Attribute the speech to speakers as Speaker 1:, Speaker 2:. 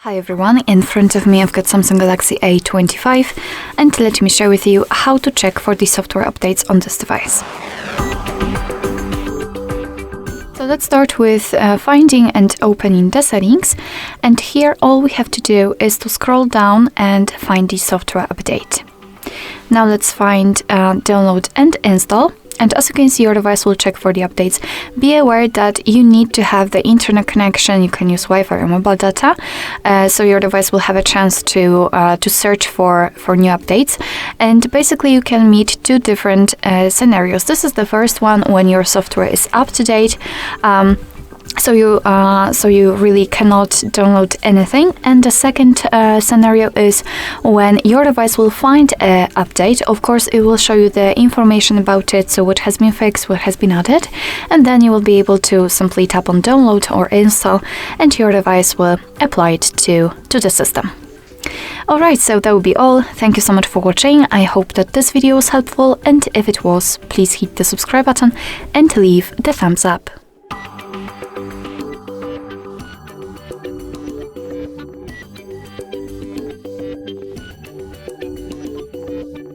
Speaker 1: Hi everyone, in front of me I've got Samsung Galaxy A25 and let me share with you how to check for the software updates on this device. So let's start with finding and opening the settings, and here all we have to do is to scroll down and find the software update. Now let's find download and install. And as you can see, your device will check for the updates. Be aware that you need to have the internet connection. You can use Wi-Fi or mobile data, so your device will have a chance to search for new updates. And basically, you can meet two different scenarios. This is the first one when your software is up to date. So you really cannot download anything. And the second scenario is when your device will find an update. Of course, it will show you the information about it, so what has been fixed, what has been added, and then you will be able to simply tap on download or install, and your device will apply it to the system. Alright, so that will be all. Thank you so much for watching. I hope that this video was helpful, and if it was, please hit the subscribe button and leave the thumbs up.